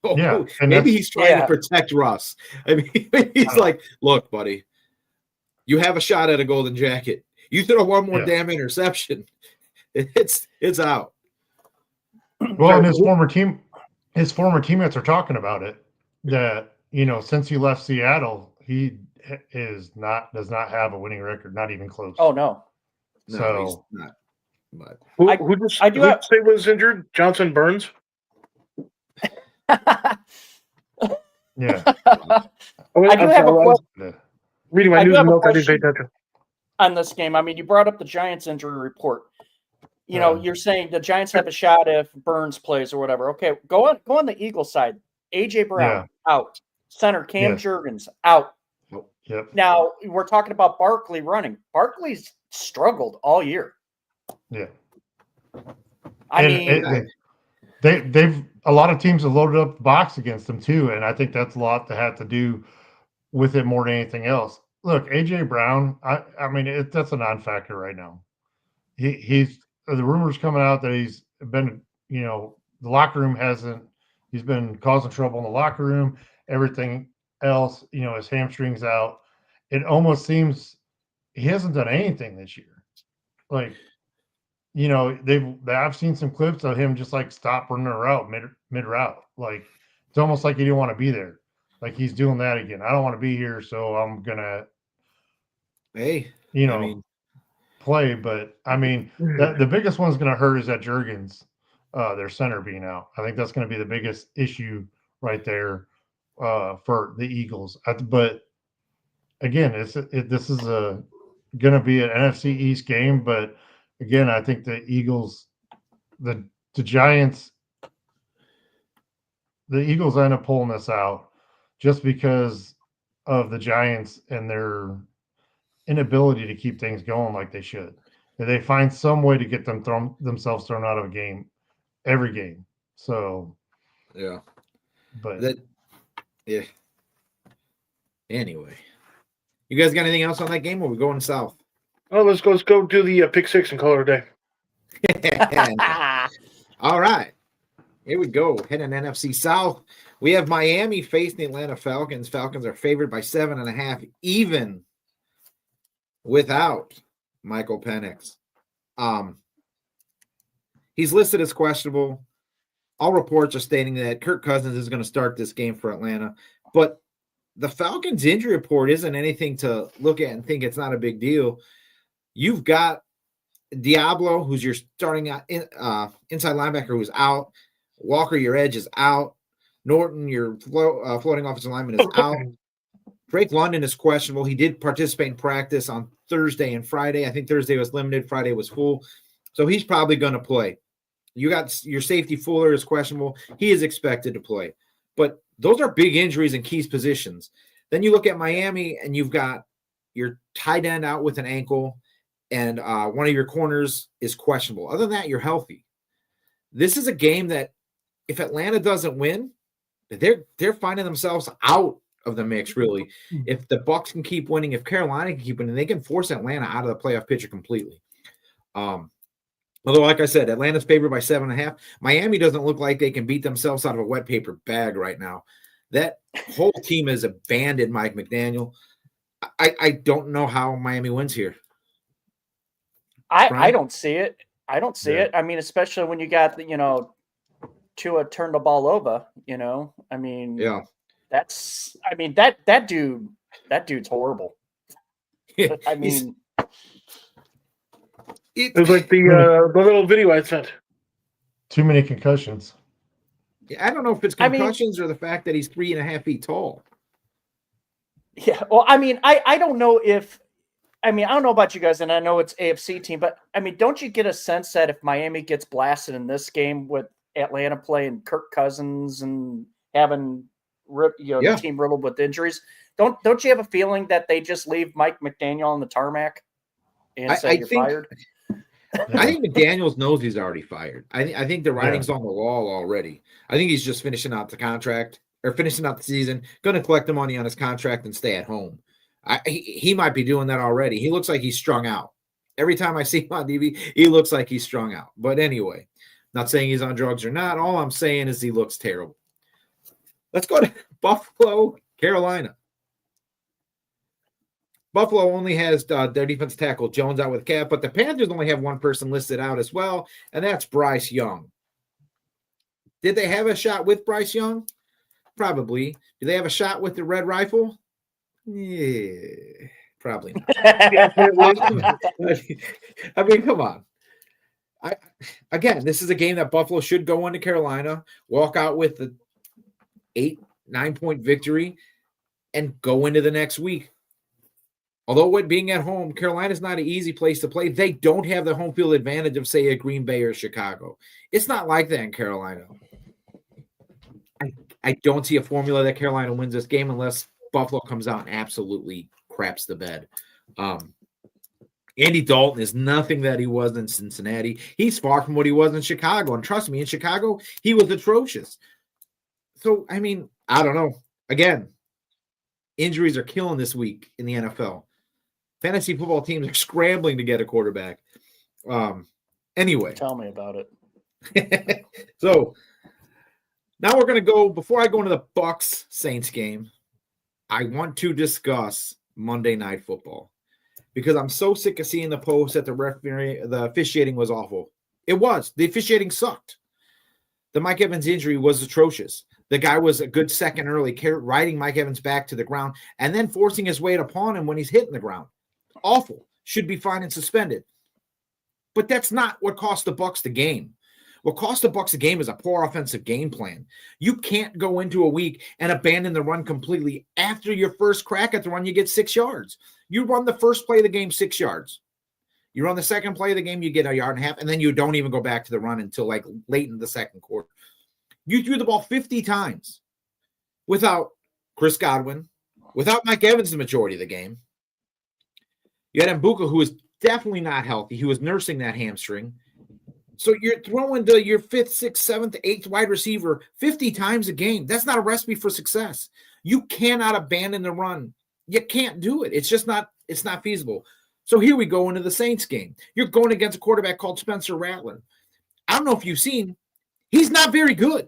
So yeah, maybe he's trying to protect Russ. I mean, he's like, look, buddy, you have a shot at a golden jacket. You throw one more damn interception, it's out. Well, and his former his former teammates are talking about it. That since he left Seattle, he does not have a winning record, not even close. Oh no. No, So he's not. But Who'd say was injured? Johnson Burns? yeah. I do have a question. Reading my news and notes, I didn't pay attention. On this game. I mean, you brought up the Giants injury report. You're saying the Giants have a shot if Burns plays or whatever. Okay, go on the Eagles side. AJ Brown out. Center Cam Jurgens out. Yep. Now we're talking about Barkley running. Barkley's struggled all year. Yeah. I mean, they've a lot of teams have loaded up the box against them too, and I think that's a lot that had to do with it more than anything else. Look, AJ Brown, I mean that's a non-factor right now. He's the rumors coming out that he's been, the locker room he's been causing trouble in the locker room. Everything else, his hamstring's out. It almost seems he hasn't done anything this year. Like, I've seen some clips of him just like stop running a route mid route. Like it's almost like he didn't want to be there. Like he's doing that again. I don't want to be here, so I'm gonna, play. But I mean, the biggest one's gonna hurt is that Jurgens, their center being out. I think that's gonna be the biggest issue right there for the Eagles. But again, this is gonna be an NFC East game, but again, I think the Eagles, the Giants, the Eagles end up pulling this out just because of the Giants and their inability to keep things going like they should. They find some way to get themselves thrown out of a game every game. So, Anyway, you guys got anything else on that game, or are we going south? Oh, let's go do the pick six and call it a day. All right. Here we go. Heading NFC South. We have Miami facing the Atlanta Falcons. Falcons are favored by 7.5, even without Michael Penix. He's listed as questionable. All reports are stating that Kirk Cousins is going to start this game for Atlanta. But the Falcons injury report isn't anything to look at and think it's not a big deal. You've got Diablo, who's your starting inside linebacker, who's out. Walker, your edge, is out. Norton, your floating offensive lineman, is out. Drake London is questionable. He did participate in practice on Thursday and Friday. I think Thursday was limited. Friday was full. So he's probably going to play. You got your safety Fuller is questionable. He is expected to play. But those are big injuries in key positions. Then you look at Miami, and you've got your tight end out with an ankle, and one of your corners is questionable. Other than that, you're healthy. This is a game that if Atlanta doesn't win, they're finding themselves out of the mix, really. If the Bucs can keep winning, if Carolina can keep winning, they can force Atlanta out of the playoff picture completely. Although, like I said, Atlanta's favored by 7.5. Miami doesn't look like they can beat themselves out of a wet paper bag right now. That whole team has abandoned Mike McDaniel. I don't know how Miami wins here. I don't see it. I don't see it. I mean, especially when you got Tua turned the ball over. I mean, that dude's horrible. I mean, it was like the little video I sent. Too many concussions. I don't know if it's concussions or the fact that he's 3.5 feet tall. Yeah. Well, I mean, I don't know if. I mean, I don't know about you guys, and I know it's AFC team, but I mean, don't you get a sense that if Miami gets blasted in this game with Atlanta playing Kirk Cousins and having the team riddled with injuries, don't you have a feeling that they just leave Mike McDaniel on the tarmac and say you're fired? I think McDaniels knows he's already fired. I think the writing's on the wall already. I think he's just finishing out the contract or finishing out the season, going to collect the money on his contract and stay at home. He might be doing that already. He looks like he's strung out. Every time I see him on TV, he looks like he's strung out. But anyway, not saying he's on drugs or not. All I'm saying is he looks terrible. Let's go to Buffalo, Carolina. Buffalo only has their defensive tackle Jones out with cap, but the Panthers only have one person listed out as well, and that's Bryce Young. Did they have a shot with Bryce Young? Probably. Do they have a shot with the red rifle? Yeah, probably not. I mean, come on. Again, this is a game that Buffalo should go into Carolina, walk out with the 8-9 point victory, and go into the next week. Although it being at home, Carolina's not an easy place to play. They don't have the home field advantage of, say, a Green Bay or Chicago. It's not like that in Carolina. I don't see a formula that Carolina wins this game unless Buffalo comes out and absolutely craps the bed. Andy Dalton is nothing that he was in Cincinnati. He's far from what he was in Chicago. And trust me, in Chicago, he was atrocious. So, I mean, I don't know. Again, injuries are killing this week in the NFL. Fantasy football teams are scrambling to get a quarterback. Anyway. Tell me about it. So, now we're going to go, before I go into the Bucs Saints game, I want to discuss Monday Night Football because I'm so sick of seeing the post that the officiating was awful. It was. The officiating sucked. The Mike Evans injury was atrocious. The guy was a good second early, riding Mike Evans back to the ground and then forcing his weight upon him when he's hitting the ground. Awful. Should be fined and suspended. But that's not what cost the Bucs the game. What cost the Bucs a game is a poor offensive game plan. You can't go into a week and abandon the run completely. After your first crack at the run, you get 6 yards. You run the first play of the game 6 yards. You run the second play of the game, you get 1.5 yards, and then you don't even go back to the run until like late in the second quarter. You threw the ball 50 times without Chris Godwin, without Mike Evans the majority of the game. You had Mbuka, who was definitely not healthy. He was nursing that hamstring. So you're throwing to your 5th, 6th, 7th, 8th wide receiver 50 times a game. That's not a recipe for success. You cannot abandon the run. You can't do it. It's just not, it's not feasible. So here we go into the Saints game. You're going against a quarterback called Spencer Rattler. I don't know if you've seen, he's not very good.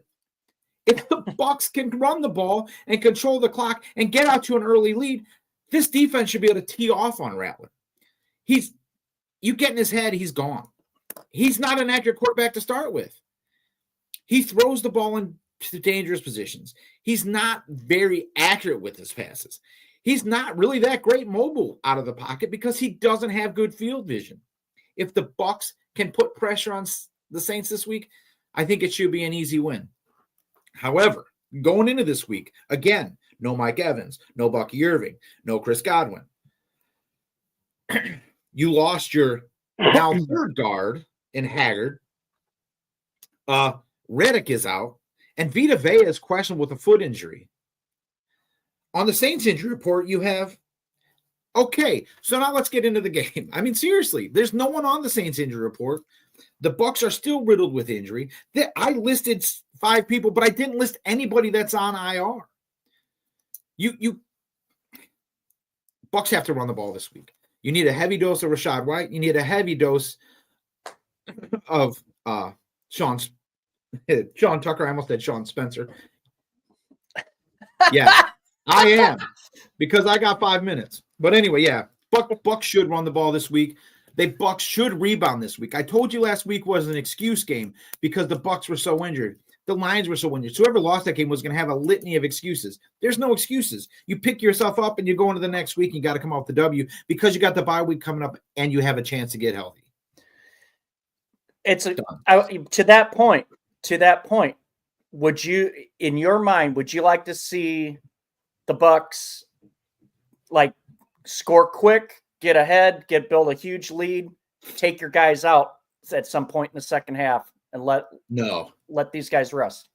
If the Bucs can run the ball and control the clock and get out to an early lead, this defense should be able to tee off on Rattler. You get in his head, he's gone. He's not an accurate quarterback to start with. He throws the ball into dangerous positions. He's not very accurate with his passes. He's not really that great mobile out of the pocket because he doesn't have good field vision. If the Bucs can put pressure on the Saints this week, I think it should be an easy win. However, going into this week, again, no Mike Evans, no Bucky Irving, no Chris Godwin. You lost your now third guard in Haggard. Reddick is out, and Vita Vea is questioned with a foot injury. On the Saints injury report, you have, okay, so now let's get into the game. I mean, seriously, there's no one on the Saints injury report. The Bucs are still riddled with injury. I listed 5 people, but I didn't list anybody that's on IR. You Bucs have to run the ball this week. You need a heavy dose of Rachaad White. You need a heavy dose of Sean Tucker. I almost said Sean Spencer. Yeah, I am, because I got 5 minutes. But anyway, yeah, Bucs should run the ball this week. Bucs should rebound this week. I told you last week was an excuse game because the Bucs were so injured. The Lions were so injured. So whoever lost that game was going to have a litany of excuses. There's no excuses. You pick yourself up and you go into the next week and you got to come off the W because you got the bye week coming up and you have a chance to get healthy. To that point, would you, in your mind, would you like to see the Bucs like score quick, get ahead, build a huge lead, take your guys out at some point in the second half and let these guys rest?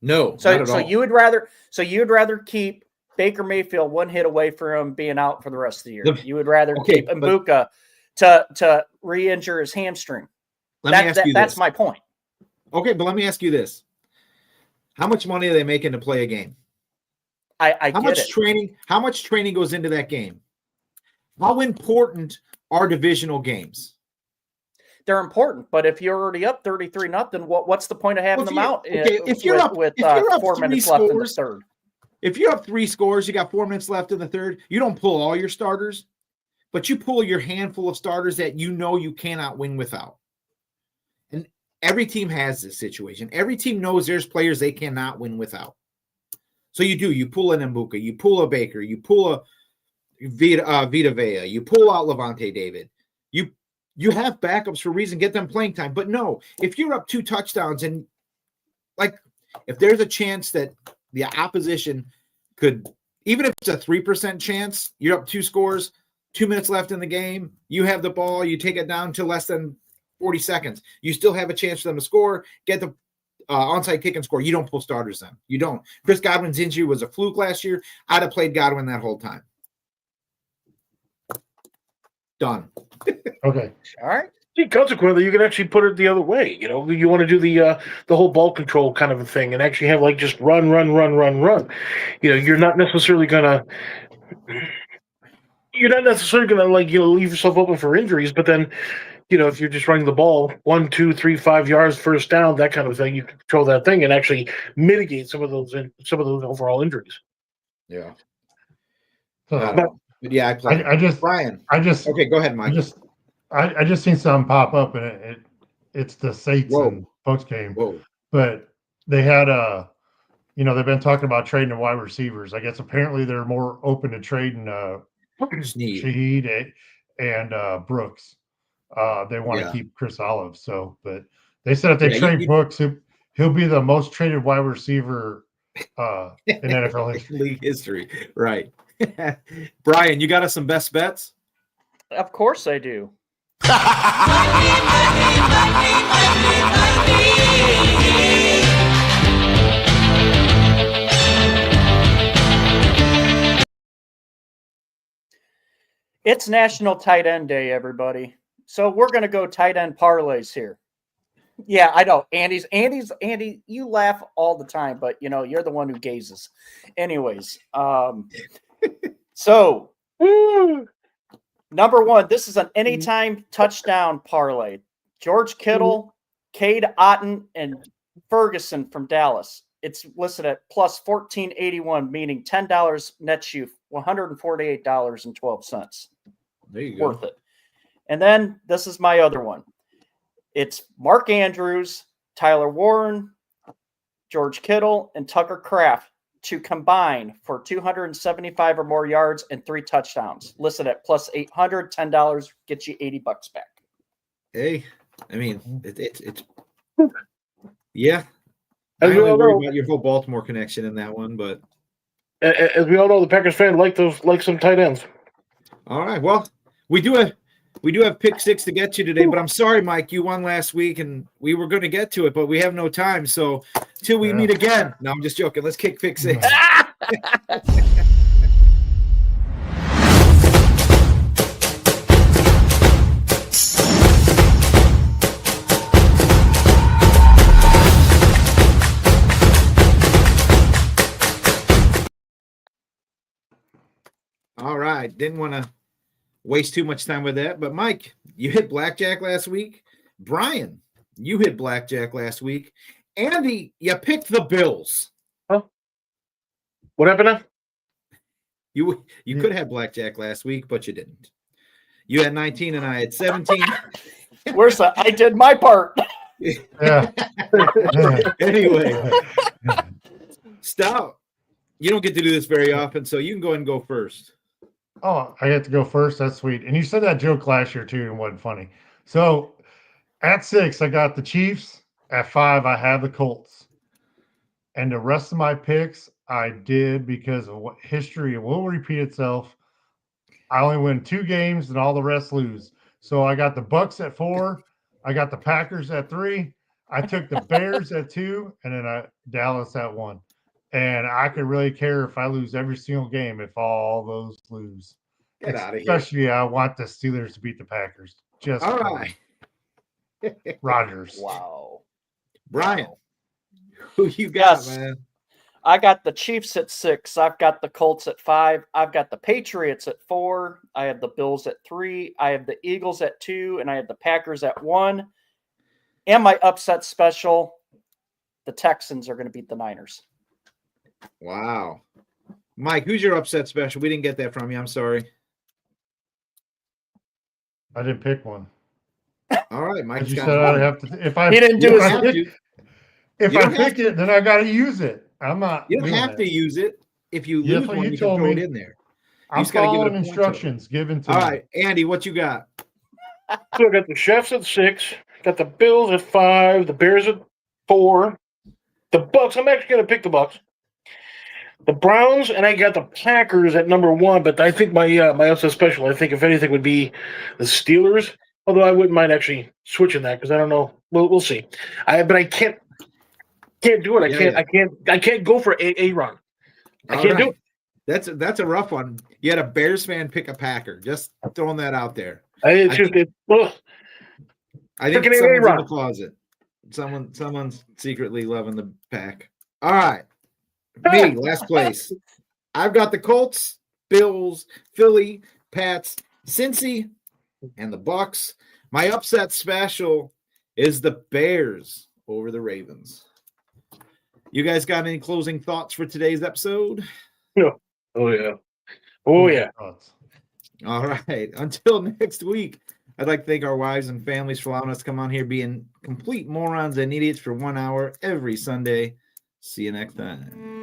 No. So you would rather keep Baker Mayfield one hit away from being out for the rest of the year. You would rather keep Mbuka to re-injure his hamstring. That's my point. Okay, but let me ask you this. How much money are they making to play a game? How much training goes into that game? How important are divisional games? They're important, but if you're already up 33-0, what's the point of having them out? If you're up 4 minutes left in the third. If you're up 3 scores, you got 4 minutes left in the third. You don't pull all your starters, but you pull your handful of starters that you know you cannot win without. And every team has this situation. Every team knows there's players they cannot win without. So you pull an Mbuka, you pull a Baker, you pull a Vita Vea, you pull out Levante David. You have backups for a reason, get them playing time. But no, if you're up 2 touchdowns and if there's a chance that the opposition could, even if it's a 3% chance, you're up 2 scores, 2 minutes left in the game, you have the ball, you take it down to less than 40 seconds. You still have a chance for them to score, get the onside kick and score. You don't pull starters then. You don't. Chris Godwin's injury was a fluke last year. I'd have played Godwin that whole time. Done. Okay. All right. See, consequently, you can actually put it the other way. You know, you want to do the whole ball control kind of a thing and actually have just run. You know, you're not necessarily gonna leave yourself open for injuries, but then, you know, if you're just running the ball 1, 2, 3, 5 yards, first down, that kind of thing, you can control that thing and actually mitigate some of those overall injuries. Yeah. So, But yeah, Brian. Okay, go ahead, Mike. I just seen something pop up, and it's the Saints and Bucs game. Whoa. But they had they've been talking about trading the wide receivers. I guess apparently they're more open to trading Shaheed and Brooks. They want to keep Chris Olive. So, but they said if they trade Brooks, he'll be the most traded wide receiver in NFL league history. Right. Brian, you got us some best bets? Of course I do. It's National Tight End Day, everybody. So we're going to go tight end parlays here. Yeah, I know. Andy, you laugh all the time, but you're the one who gazes. Anyways, so number 1, this is an anytime touchdown parlay. George Kittle, Cade Otton, and Ferguson from Dallas. It's listed at plus 1481, meaning $10 nets you $148.12. There you go. Worth it. And then this is my other one. It's Mark Andrews, Tyler Warren, George Kittle, and Tucker Kraft to combine for 275 or more yards and 3 touchdowns. Listed at plus 800, $10 gets you $80 back. Hey, I mean, it's yeah. I really worry about your whole Baltimore connection in that one, but as we all know, the Packers fan like some tight ends. All right, well, we do have pick 6 to get to today, but I'm sorry, Mike, you won last week, and we were going to get to it, but we have no time. So till we meet again. No, I'm just joking. Let's kick pick 6. All right, didn't want to waste too much time with that. But Mike, you hit blackjack last week. Brian, you hit blackjack last week. Andy, you picked the Bills. Huh? What happened now? You could have blackjack last week, but you didn't. You had 19 and I had 17. I did my part. Yeah. Anyway, Stout, you don't get to do this very often, so you can go ahead and go first. Oh, I get to go first. That's sweet. And you said that joke last year too, and wasn't funny. So at 6, I got the Chiefs. At 5, I have the Colts. And the rest of my picks, I did because of what history will repeat itself. I only win 2 games, and all the rest lose. So I got the Bucs at 4. I got the Packers at 3. I took the Bears at 2, and then Dallas at 1. And I could really care if I lose every single game if all those lose. Get out of here. Especially, I want the Steelers to beat the Packers. Just all right. Rodgers. Wow. Brian, who you got, man? I got the Chiefs at 6. I've got the Colts at 5. I've got the Patriots at 4. I have the Bills at 3. I have the Eagles at 2. And I have the Packers at 1. And my upset special, the Texans are going to beat the Niners. Wow. Mike, who's your upset special? We didn't get that from you. I'm sorry. I didn't pick one. All right, Mike. You said I have to. If I He didn't do You his. don't have to. if You I don't have pick to. it, then I got to use it. I'm not. You don't doing have it. to use it. If you Yeah, lose that's what one, you you can told throw me. it in there. I'm just gotta give it a following point to it. instructions given to All me. right, Andy, what you got? So I got the Chefs at 6, got the Bills at 5, the Bears at 4, the Bucs. I'm actually going to pick the Bucs. The Browns, and I got the Packers at number 1. But I think my upset special, I think if anything, would be the Steelers. Although I wouldn't mind actually switching that because I don't know. We'll see. But I can't do it. I can't go for a run. I can't do it. That's a rough one. You had a Bears fan pick a Packer. Just throwing that out there. I think someone's in the closet. Someone's secretly loving the Pack. All right. Me, last place. I've got the Colts, Bills, Philly, Pats, Cincy, and the Bucs. My upset special is the Bears over the Ravens. You guys got any closing thoughts for today's episode? No. Oh yeah. All right. Until next week, I'd like to thank our wives and families for allowing us to come on here being complete morons and idiots for 1 hour every Sunday. See you next time.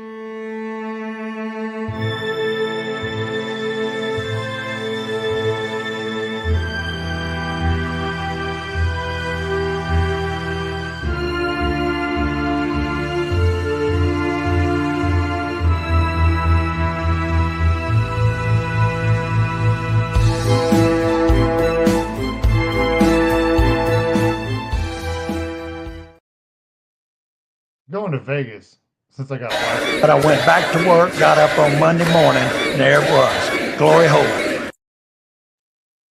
Going to Vegas since I got black. But I went back to work, got up on Monday morning, and there it was. Glory hole.